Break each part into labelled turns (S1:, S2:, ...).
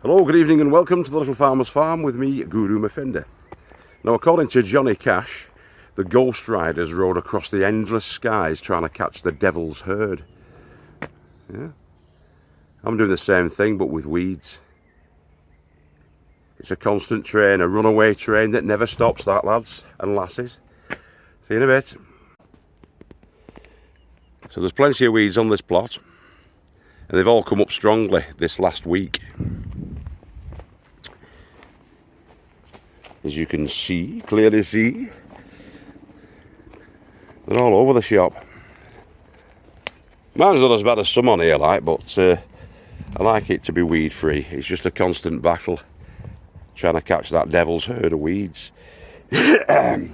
S1: Hello, good evening and welcome to the Little Farmer's Farm with me, Guru Mafenda. Now, according to Johnny Cash, the ghost riders rode across the endless skies trying to catch the devil's herd. Yeah, I'm doing the same thing but with weeds. It's a constant train, a runaway train that never stops, that, lads and lasses. See you in a bit. So there's plenty of weeds on this plot, and they've all come up strongly this last week. As you can see, clearly see, they're all over the shop. Mine's not as bad as some on here, like, but I like it to be weed free. It's just a constant battle trying to catch that devil's herd of weeds. I'll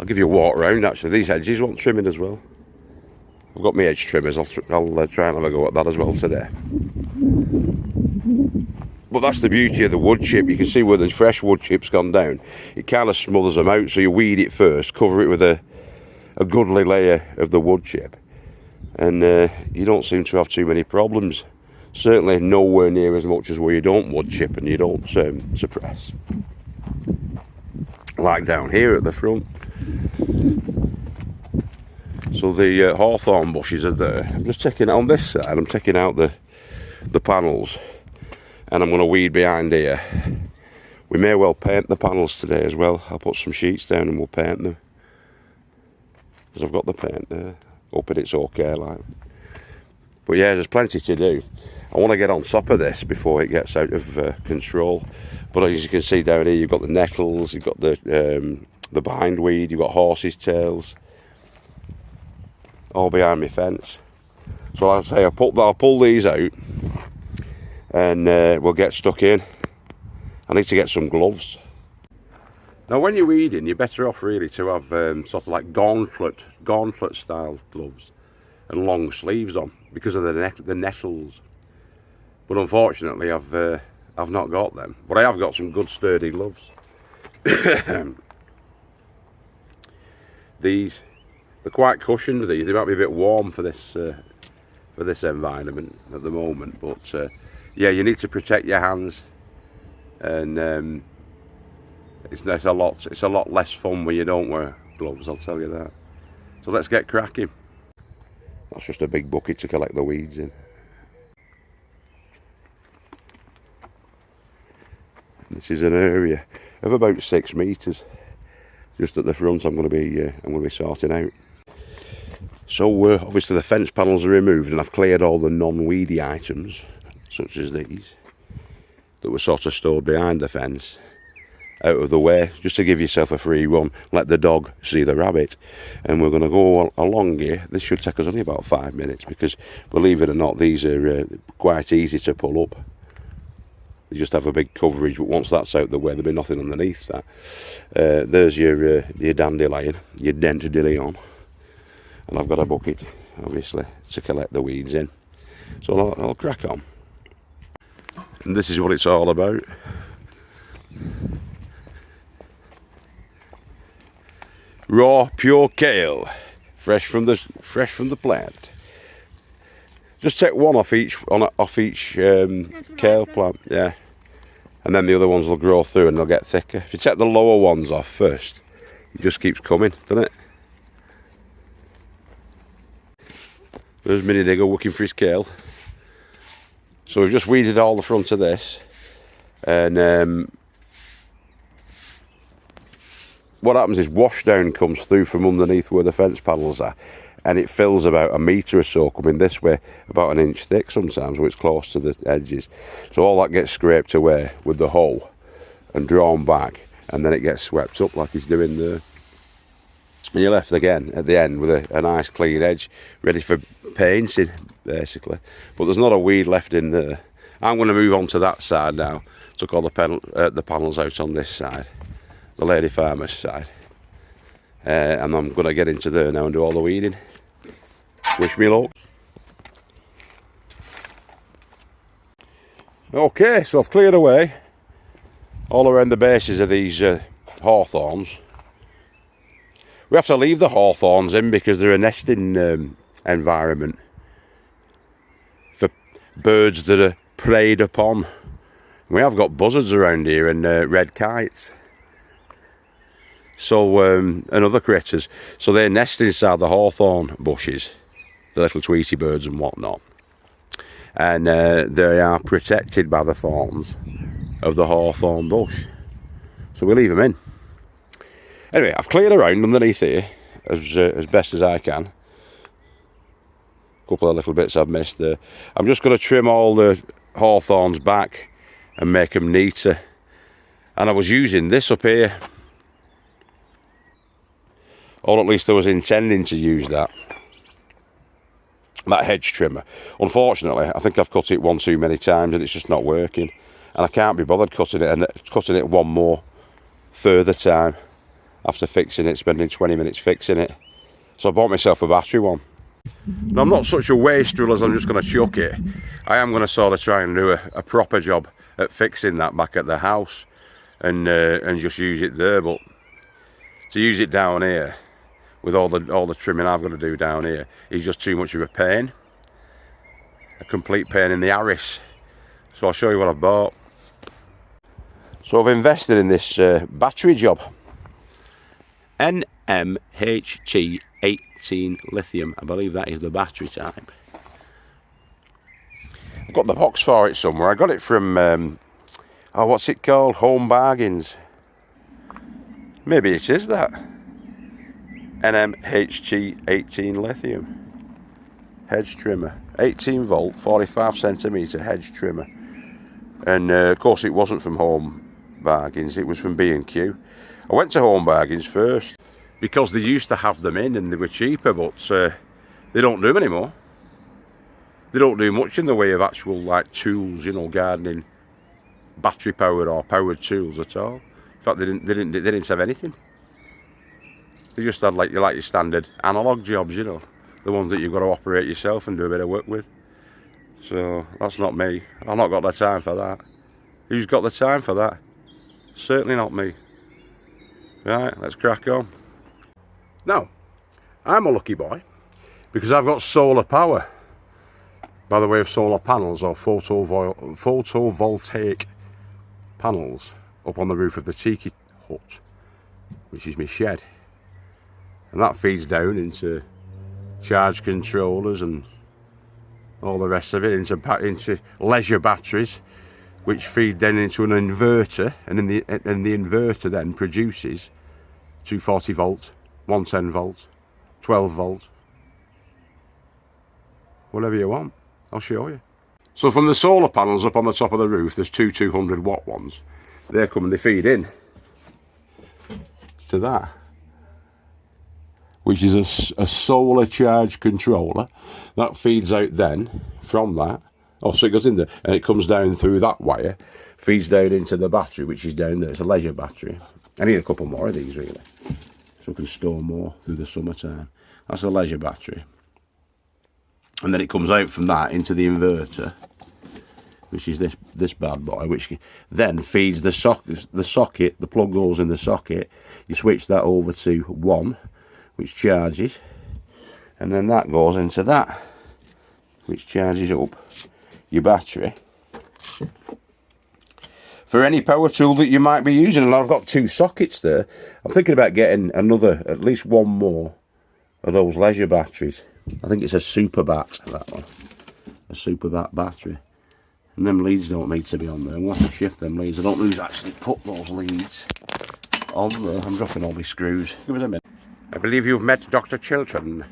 S1: give you a walk round. Actually, these edges want trimming as well. I've got my edge trimmers. I'll try and have a go at that as well today. But that's the beauty of the wood chip. You can see where the fresh wood chip's gone down. It kind of smothers them out, so you weed it first, cover it with a goodly layer of the wood chip, and you don't seem to have too many problems. Certainly nowhere near as much as where you don't wood chip and you don't suppress. Like down here at the front. So the hawthorn bushes are there. I'm just taking it on this side. I'm taking out the panels. And I'm going to weed behind here. We may well paint the panels today as well. I'll put some sheets down and we'll paint them. Because I've got the paint there. Hoping it's okay, like. But yeah, there's plenty to do. I want to get on top of this before it gets out of control. But as you can see down here, you've got the nettles, you've got the bindweed, you've got horses' tails. All behind my fence. So as I say, I'll pull these out. And we'll get stuck in. I need to get some gloves. Now when you're weeding, you're better off really to have sort of like gauntlet style gloves and long sleeves on because of the nettles. But unfortunately I've not got them. But I have got some good sturdy gloves. They're quite cushioned. They might be a bit warm for this environment at the moment, but yeah, you need to protect your hands, and it's a lot less fun when you don't wear gloves, I'll tell you that. So let's get cracking. That's just a big bucket to collect the weeds in. This is an area of about 6 metres, just at the front. I'm going to be sorting out. So obviously the fence panels are removed, and I've cleared all the non-weedy items, such as these, that were sort of stored behind the fence, out of the way, just to give yourself a free run, let the dog see the rabbit. And we're going to go along here. This should take us only about 5 minutes, because believe it or not, these are quite easy to pull up. They just have a big coverage, but once that's out the way, there'll be nothing underneath that. There's your dandelion, your dentadillion, and I've got a bucket, obviously, to collect the weeds in. So I'll crack on. And this is what it's all about. Raw, pure kale, fresh from the plant. Just take one off each kale plant, yeah, and then the other ones will grow through and they'll get thicker. If you take the lower ones off first, it just keeps coming, doesn't it? There's Mini Digger working for his kale. So we've just weeded all the front of this, and what happens is washdown comes through from underneath where the fence panels are, and it fills about 1 metre or so coming this way, about 1 inch thick sometimes where it's close to the edges. So all that gets scraped away with the hoe and drawn back, and then it gets swept up like he's doing there. And you're left again at the end with a nice clean edge ready for painting, basically. But there's not a weed left in there. I'm going to move on to that side now. Took all the panels out on this side, the lady farmer's side, and I'm going to get into there now and do all the weeding. Wish me luck. Okay, so I've cleared away all around the bases of these hawthorns. We have to leave the hawthorns in because they're a nesting environment for birds that are preyed upon. We have got buzzards around here and red kites. So, and other critters. So they nest inside the hawthorn bushes, the little tweety birds and whatnot. And they are protected by the thorns of the hawthorn bush. So we leave them in. Anyway, I've cleared around underneath here as best as I can. A couple of little bits I've missed there. I'm just going to trim all the hawthorns back and make them neater. And I was using this up here, or at least I was intending to use that hedge trimmer. Unfortunately, I think I've cut it one too many times and it's just not working, and I can't be bothered cutting it one more further time after fixing it, spending 20 minutes fixing it. So I bought myself a battery one. Now, I'm not such a wastrel as I'm just going to chuck it. I am going to sort of try and do a proper job at fixing that back at the house and just use it there. But to use it down here with all the trimming I've got to do down here is just too much of a pain. A complete pain in the arse. So I'll show you what I've bought. So I've invested in this battery job. NMHT 18 lithium, I believe that is the battery type. I've got the box for it somewhere. I got it from, what's it called? Home Bargains. Maybe it is that. NMHT 18 lithium. Hedge trimmer. 18 volt, 45 centimetre hedge trimmer. And of course it wasn't from Home Bargains, it was from B&Q. I went to Home Bargains first because they used to have them in and they were cheaper, but they don't do them anymore. They don't do much in the way of actual like tools, you know, gardening, battery powered or powered tools at all. In fact, they didn't have anything. They just had like your standard analog jobs, you know, the ones that you've got to operate yourself and do a bit of work with. So that's not me. I've not got the time for that. Who's got the time for that? Certainly not me. Right, let's crack on. Now, I'm a lucky boy because I've got solar power by the way of solar panels or photovoltaic panels up on the roof of the tiki hut, which is my shed. And that feeds down into charge controllers and all the rest of it, into leisure batteries, which feed then into an inverter, and the inverter then produces 240 volt, 110 volt, 12 volt, whatever you want. I'll show you. So from the solar panels up on the top of the roof, there's two 200 watt ones. They come and they feed in to that, which is a solar charge controller that feeds out then from that. Oh, so it goes in there and it comes down through that wire, feeds down into the battery, which is down there. It's a leisure battery. I need a couple more of these really, so I can store more through the summertime. That's a leisure battery. And then it comes out from that into the inverter, which is this bad boy, which then feeds the socket, the plug goes in the socket. You switch that over to 1, which charges, and then that goes into that, which charges up your battery for any power tool that you might be using. And I've got 2 sockets there. I'm thinking about getting at least one more of those leisure batteries. I think it's a super bat, that one, a super bat battery. And them leads don't need to be on there. I'm going to have to shift them leads. I don't know who's actually put those leads on there. I'm dropping all my screws. Give it a minute. I believe you've met Dr. Chilton.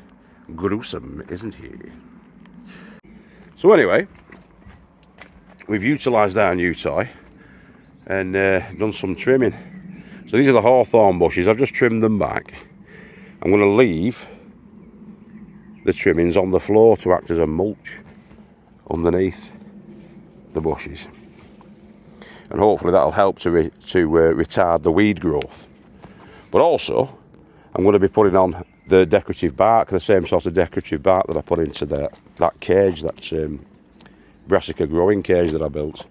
S1: Gruesome, isn't he? So anyway, we've utilised our new toy and done some trimming. So these are the hawthorn bushes. I've just trimmed them back. I'm going to leave the trimmings on the floor to act as a mulch underneath the bushes, and hopefully that'll help to retard the weed growth. But also, I'm going to be putting on the decorative bark, the same sort of decorative bark that I put into that cage, that brassica growing cage that I built.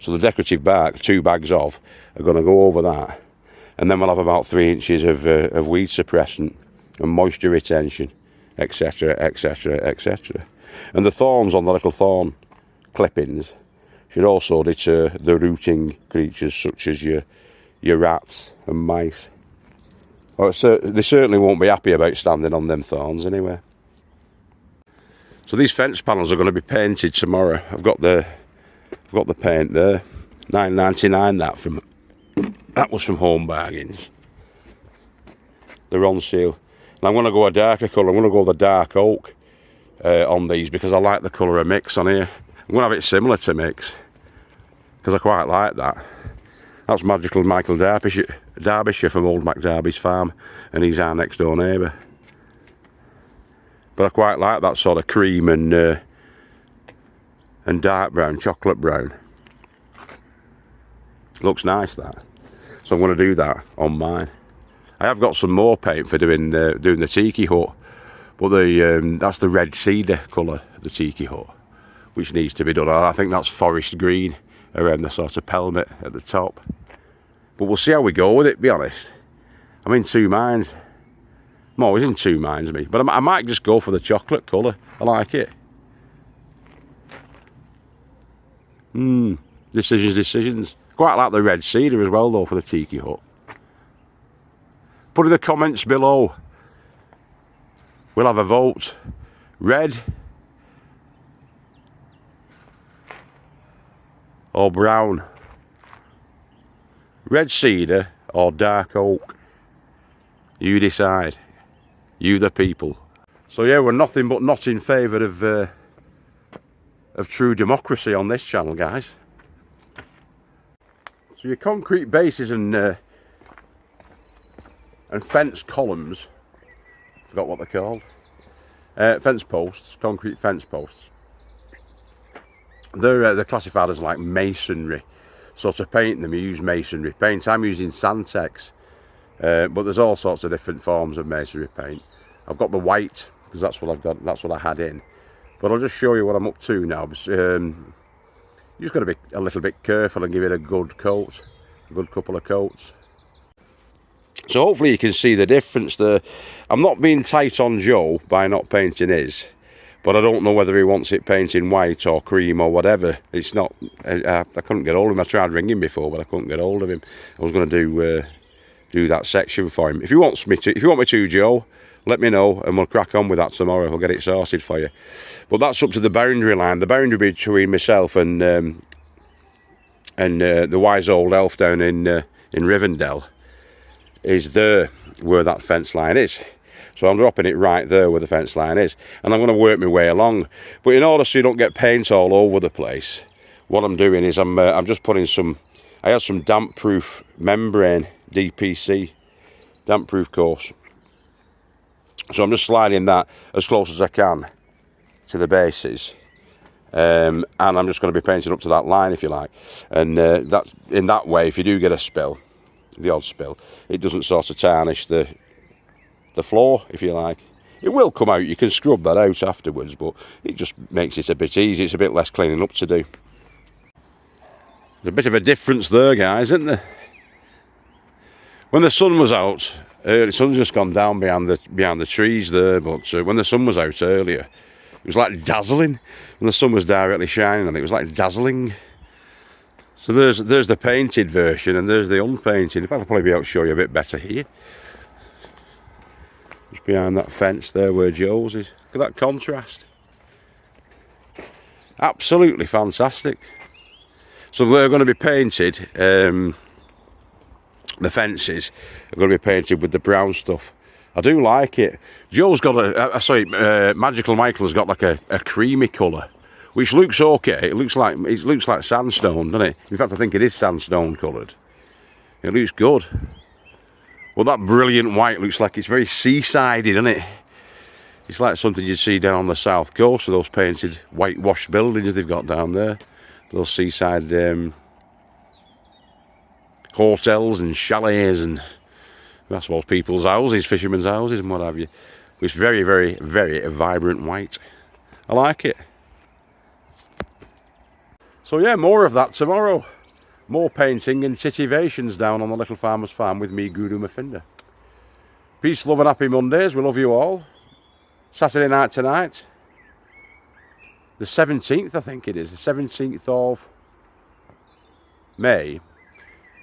S1: So the decorative bark, 2 bags of, are going to go over that, and then we'll have about 3 inches of weed suppressant and moisture retention, etc, etc, etc. And the thorns on the little thorn clippings Should also deter the rooting creatures such as your rats and mice. Or they certainly won't be happy about standing on them thorns anyway. So these fence panels are going to be painted tomorrow. I've got the paint there, £9.99. That was from Home Bargains. They're on sale. And I'm going to go a darker colour. I'm going to go the dark oak on these because I like the colour of mix on here. I'm going to have it similar to mix because I quite like that. That's Magical Michael Derbyshire from Old MacDerby's farm, and he's our next door neighbour. But I quite like that sort of cream and dark brown, chocolate brown. Looks nice, that. So I'm going to do that on mine. I have got some more paint for doing the tiki hut, but that's the red cedar colour, the tiki hut, which needs to be done. I think that's forest green around the sort of pelmet at the top. But we'll see how we go with it, to be honest. I'm in two minds. I'm always in two minds, me. But I might just go for the chocolate colour. I like it. Decisions. Quite like the red cedar as well, though, for the tiki hut. Put in the comments below. We'll have a vote. Red or brown? Red cedar or dark oak? You decide. You the people. So yeah, we're nothing but not in favour of true democracy on this channel, guys. So your concrete bases and fence columns, forgot what they're called, fence posts, concrete fence posts. They're classified as like masonry. So to paint them, you use masonry paint. I'm using Santex, but there's all sorts of different forms of masonry paint. I've got the white because that's what I've got. That's what I had in. But I'll just show you what I'm up to now. You just got to be a little bit careful and give it a good coat, a good couple of coats. So hopefully you can see the difference there. I'm not being tight on Joe by not painting his, but I don't know whether he wants it painted white or cream or whatever. It's not. I couldn't get hold of him. I tried ringing before, but I couldn't get hold of him. I was going to do that section for him. If you want me to, Joe, let me know and we'll crack on with that tomorrow. We'll get it sorted for you. But that's up to the boundary line. The boundary between myself and the wise old elf down in Rivendell is there where that fence line is. So I'm dropping it right there where the fence line is, and I'm going to work my way along. But in order so you don't get paint all over the place, what I'm doing is I'm just putting some. I have some damp-proof membrane, DPC, damp-proof course. So I'm just sliding that as close as I can to the bases, and I'm just going to be painting up to that line, if you like. And that's in that way, if you do get a spill, the odd spill, it doesn't sort of tarnish the floor, if you like. It will come out, you can scrub that out afterwards, but it just makes it a bit easier. It's a bit less cleaning up to do. There's a bit of a difference there, guys, isn't there? When the sun was out, the sun's just gone down behind the trees there, but when the sun was out earlier, it was like dazzling. When the sun was directly shining on it, it was like dazzling. So there's the painted version and there's the unpainted. In fact, I'll probably be able to show you a bit better here. Just behind that fence there where Joe's is. Look at that contrast. Absolutely fantastic. So they're going to be painted, the fences are going to be painted with the brown stuff. I do like it. Joe's got Magical Michael's got like a creamy colour, which looks okay. It looks like sandstone, doesn't it? In fact, I think it is sandstone coloured. It looks good. Well, that brilliant white looks like it's very seasidey, doesn't it? It's like something you'd see down on the south coast, of those painted whitewashed buildings they've got down there. Those seaside hotels and chalets and, I suppose, people's houses, fishermen's houses and what have you. It's very, very, very vibrant white. I like it. So yeah, more of that tomorrow. More painting and titivations down on the Little Farmer's Farm with me, Guru Mafinda. Peace, love and happy Mondays. We love you all. Saturday night tonight. The 17th, I think it is. The 17th of May.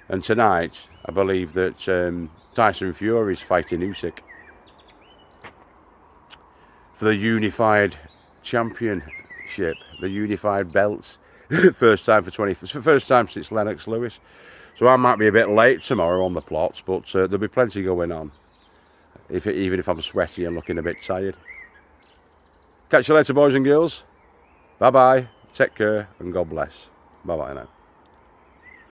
S1: And tonight, I believe that Tyson Fury is fighting Usyk for the unified championship, the unified belts. First time first time since Lennox Lewis. So I might be a bit late tomorrow on the plots, but there'll be plenty going on. Even if I'm sweaty and looking a bit tired. Catch you later, boys and girls. Bye bye. Take care and God bless. Bye bye now.